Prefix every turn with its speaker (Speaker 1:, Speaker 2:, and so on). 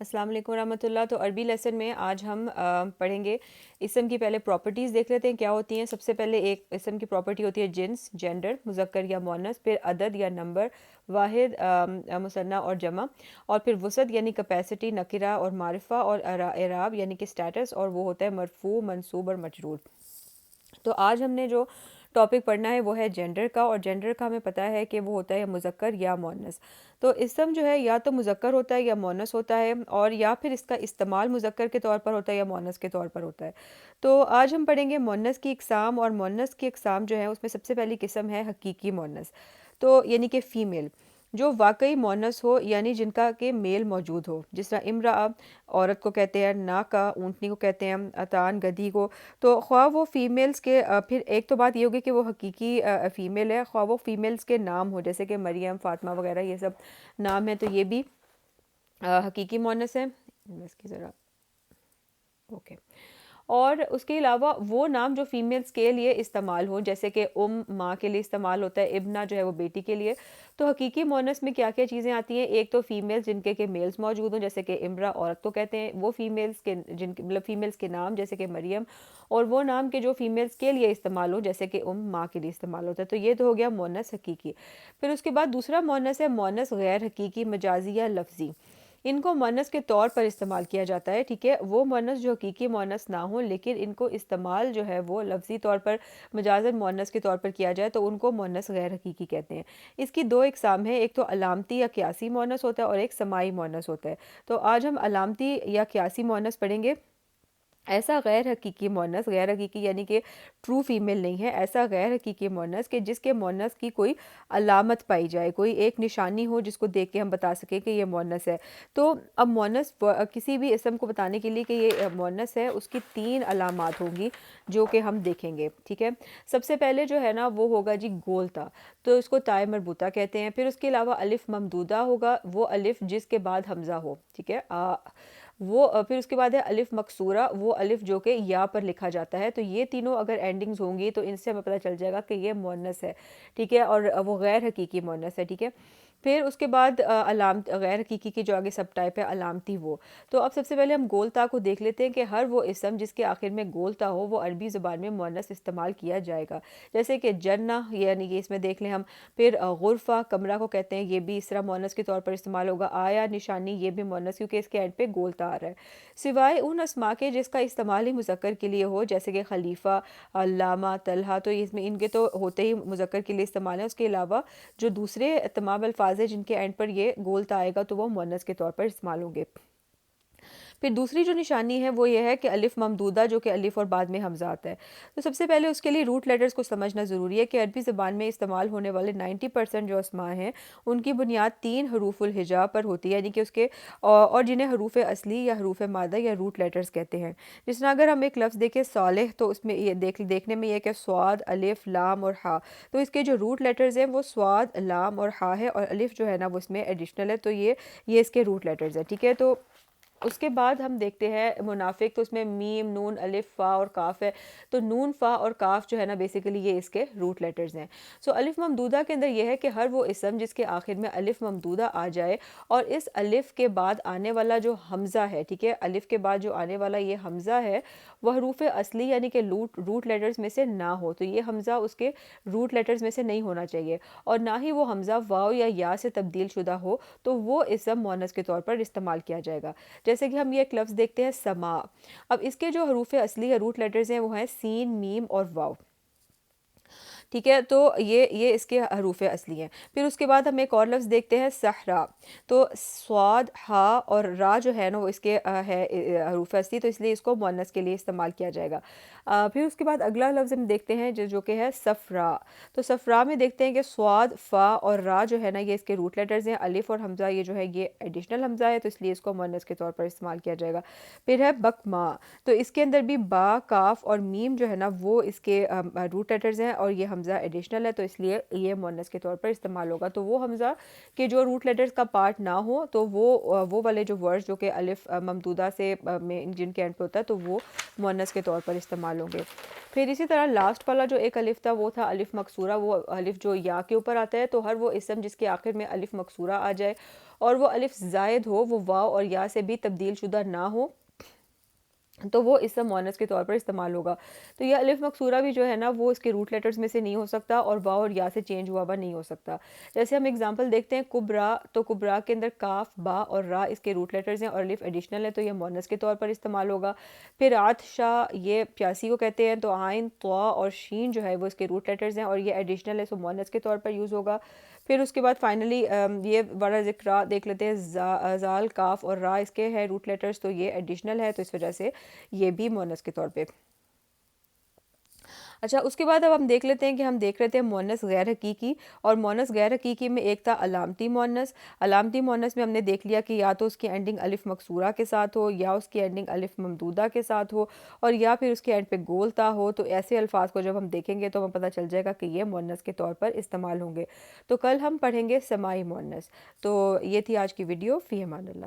Speaker 1: अस्सलाम वालेकुम रहमतुल्लाह। तो अरबी लेसन में आज हम पढ़ेंगे इसम की। पहले प्रॉपर्टीज़ देख लेते हैं क्या होती हैं। सबसे पहले एक इसम की प्रॉपर्टी होती है जिन्स, जेंडर, मुज़क्कर या मुअन्नस, फिर अदद या नंबर, वाहिद, मुसन्ना और जमा, और फिर वसत यानी कैपेसिटी, नकिरा और मारिफा, और एराब यानी कि स्टेटस, और वो होता है मरफू, मंसूब और मजरूर। तो आज हमने जो टॉपिक पढ़ना है वो है जेंडर का, और जेंडर का हमें पता है कि वो होता है मुज़क्कर या मुअन्नस। तो इसम जो है या तो मुज़क्कर होता है या मुअन्नस होता है, और या फिर इसका इस्तेमाल मुज़क्कर के तौर पर होता है या मुअन्नस के तौर पर होता है। तो आज हम पढ़ेंगे मुअन्नस की इकसाम, और मुअन्नस की इकसाम जो है उसमें सबसे पहली किस्म है हकीकी मुअन्नस। तो यानी कि फ़ीमेल, जो वाकई मुअन्नस हो, यानी जिनका के मेल मौजूद हो। जिस तरह इमरा औरत को कहते हैं, नाका ऊँटनी को कहते हैं, अतान गधी को। तो ख्वाह वो फ़ीमेल्स के फिर एक तो बात ये होगी कि वो हकीकी फ़ीमेल है, ख्वाह वो फ़ीमेल्स के नाम हो, जैसे कि मरियम, फ़ातिमा वगैरह ये सब नाम है, तो ये भी हकीकी मुअन्नस है। इसकी ज़रा ओके। और उसके अलावा वो नाम जो फीमेल्स के लिए इस्तेमाल हो, जैसे कि माँ के लिए इस्तेमाल होता है, इब्ना जो है वो बेटी के लिए। तो हकीकी मोनस में क्या क्या चीज़ें आती हैं। एक तो फीमेल्स जिनके के मेल्स मौजूद हों, जैसे कि इमरा औरत को कहते हैं, वो फीमेल्स के जिनके मतलब फीमेल्स के नाम जैसे कि मरियम, और वो नाम के जो फीमेल्स के लिए इस्तेमाल हो, जैसे कि माँ के लिए इस्तेमाल होता है। तो ये तो हो गया मोनस हकीकी। फिर उसके बाद दूसरा मोनस है मोनस गैर हकीकी, मजाजी या लफ्ज़ी। इनको मुअन्नस के तौर पर इस्तेमाल किया जाता है, ठीक है। वो मुअन्नस जो हकीकी मुअन्नस ना हो, लेकिन इनको इस्तेमाल जो है वो लफ्ज़ी तौर पर मजाजन मुअन्नस के तौर पर किया जाए, तो उनको मुअन्नस गैर हकीकी कहते हैं। इसकी दो इकसाम है, एक तो अलामती या क़यासी मुअन्नस होता है, और एक समाई मुअन्नस होता है। तो आज हम अलामती या क़यासी मुअन्नस पढ़ेंगे। ऐसा गैर हकीकी मुअन्नस, गैर हकीकी यानी कि ट्रू फीमेल नहीं है, ऐसा गैर हकीकी मुअन्नस कि जिसके मुअन्नस की कोई अलामत पाई जाए, कोई एक निशानी हो जिसको देख के हम बता सकें कि ये मुअन्नस है। तो अब मुअन्नस किसी भी इसम को बताने के लिए कि ये मुअन्नस है, उसकी तीन अलामात होंगी जो कि हम देखेंगे, ठीक है। सबसे पहले जो है ना वो होगा जी गोलता, तो इसको ताए मरबूता कहते हैं। फिर उसके अलावा अलिफ ममदूदा होगा, वो अलिफ जिसके बाद हमज़ा हो, ठीक है। वो फिर उसके बाद है अलिफ मकसूरा, वो अलिफ जो कि या पर लिखा जाता है। तो ये तीनों अगर एंडिंग्स होंगी तो इनसे हमें पता चल जाएगा कि ये मुअन्नस है, ठीक है, और वो गैर हकीकी मुअन्नस है, ठीक है। फिर उसके बाद अलाम गैर हकीकी की जो आगे सब टाइप है अलामती वो। तो अब सबसे पहले हम गोलता को देख लेते हैं कि हर वो इसम जिसके आखिर में गोलता हो वो अरबी ज़ुबान में मुअन्नस इस्तेमाल किया जाएगा। जैसे कि जन्ना, यानी कि इसमें देख लें हम। फिर गुरफ़ा, कमरा को कहते हैं, ये भी इस तरह मुअन्नस के तौर पर इस्तेमाल होगा। आया, निशानी, ये भी मुअन्नस, क्योंकि इसके एंड पे गोलता आ रहा है। सिवाय उन अस्मा के जिसका इस्तेमाल ही मुज़क्कर के लिए हो, जैसे कि खलीफा, अल्लामा, तलहा, तो इसमें इनके तो होते ही मुज़क्कर के लिए इस्तेमाल है। उसके अलावा जो दूसरे तमाम अल्फाज हैं जिनके एंड पर ये गोलता आएगा तो वो मुअन्नस के तौर पर इस्तेमाल होंगे। फिर दूसरी जो निशानी है वो ये है कि अलिफ ममदूदा, जो कि अलिफ और बाद में हमज़ा आता है। तो सबसे पहले उसके लिए रूट लेटर्स को समझना ज़रूरी है कि अरबी ज़बान में इस्तेमाल होने वाले 90% जो अस्मा हैं उनकी बुनियाद 3 हरूफुल हिजा पर होती है, यानी कि उसके और जिन्हें हरूफ असली या हरूफ मादा या रूट लेटर्स कहते हैं। जिस तरह अगर हम एक लफ्ज़ देखें सालेह, तो उसमें ये देखने में यह कि स्वाद, अलिफ, लाम और हा। तो इसके जो रूट लेटर्स हैं वो स्वाद, लाम और हा है, और अलिफ जो है ना वो इसमें एडिशनल है। तो ये इसके रूट लेटर्स हैं, ठीक है। तो उसके बाद हम देखते हैं मुनाफिक, तो उसमें मीम, नून, अलिफ, फ़ा और काफ़ है। तो नून, फ़ा और काफ़ जो है ना बेसिकली ये इसके रूट लेटर्स हैं। सो अलिफ ममदूदा के अंदर यह है कि हर वो इसम जिसके आखिर में अलिफ ममदूदा आ जाए, और इस अलिफ के बाद आने वाला जो हमज़ा है, ठीक है, अलिफ के बाद जो आने वाला ये हमज़ा है वह हरूफ असली यानी कि रूट लेटर्स में से ना हो। तो ये हमज़ा उसके रूट लेटर्स में से नहीं होना चाहिए, और ना ही वो हमज़ा वाव या से तब्दील शुदा हो, तो वो इसम मुअन्नस के तौर पर इस्तेमाल किया जाएगा। जैसे कि हम ये एक लफ्ज़ देखते हैं समा। अब इसके जो हरूफ असली या रूट लेटर्स हैं वो हैं सीन, मीम और वाव, ठीक है। तो ये इसके हरूफ असली हैं। फिर उसके बाद हम एक और लफ्ज़ देखते हैं सहरा। तो स्वाद, हा और रा जो है ना वो इसके है हरूफ असली, तो इसलिए इसको मुअन्नस के लिए इस्तेमाल किया जाएगा। फिर उसके बाद अगला लफ्ज़ हम देखते हैं जो कि है सफ़रा। तो सफ़रा में देखते हैं कि स्वाद, फ़ा और रा जो है ना ये इसके रूट लेटर्स हैं। अलिफ और हमज़ा ये जो है ये एडिशनल हमज़ा है, तो इसलिए इसको मुअन्नस के तौर पर इस्तेमाल किया जाएगा। फिर है बकमा, तो इसके अंदर भी बा, काफ और मीम जो है ना वो इसके रूट लेटर्स हैं, और ये हमज़ा एडिशनल है तो इसलिए ये मुअन्नस के तौर पर इस्तेमाल होगा। तो वो हमज़ा के जो रूट लेटर्स का पार्ट ना हो तो वो वाले जो वर्ड्स जो कि अलिफ ममदूदा से में जिनके एंड पे होता है तो वो मुअन्नस के तौर पर इस्तेमाल होंगे। फिर इसी तरह लास्ट वाला जो एक अलिफ था वो था अलिफ मकसूरा। वो अलिफ जो या के ऊपर आता है, तो हर वो इसम जिसके आखिर में अलिफ मकसूरा आ जाए और वो अलिफ ज़ायद हो, वो वाव और या से भी तब्दील शुदा ना हो, तो वो इसम मुअन्नस के तौर पर इस्तेमाल होगा। तो ये अलिफ मकसूरा भी जो है ना वो इसके रूट लेटर्स में से नहीं हो सकता और वाव और या से चेंज हुआ हुआ नहीं हो सकता। जैसे हम एग्जांपल देखते हैं कुबरा, तो कुबरा के अंदर काफ, बा और रा इसके रूट लेटर्स हैं और अलिफ एडिशनल है तो ये मुअन्नस के तौर पर इस्तेमाल होगा। फिर आतशा, ये प्यासी को कहते हैं, तो आइन, त्वा और शीन जो है वो इसके रूट लेटर्स हैं और ये एडिशनल है सो मुअन्नस के तौर पर यूज़ होगा। फिर उसके बाद फाइनली ये बड़ा ज़िक्र देख लेते हैं, ज़ाल, काफ और रा इसके हैं रूट लेटर्स, तो ये एडिशनल है तो इस वजह से ये भी मुअन्नस के तौर पे। अच्छा, उसके बाद अब हम देख लेते हैं कि हम देख रहे थे मुअन्नस गैर हकीकी, और मुअन्नस गैर हकीकी में एक था अलामती मुअन्नस। अलामती मुअन्नस में हमने देख लिया कि या तो उसकी एंडिंग अलिफ मकसूरा के साथ हो, या उसकी एंडिंग अलिफ ममदूदा के साथ हो, और या फिर उसके एंड पे गोलता हो। तो ऐसे अल्फाज को जब हम देखेंगे तो हमें पता चल जाएगा कि ये मुअन्नस के तौर पर इस्तेमाल होंगे। तो कल हम पढ़ेंगे समाई मुअन्नस। तो ये थी आज की वीडियो। फ़ी अमान अल्लाह।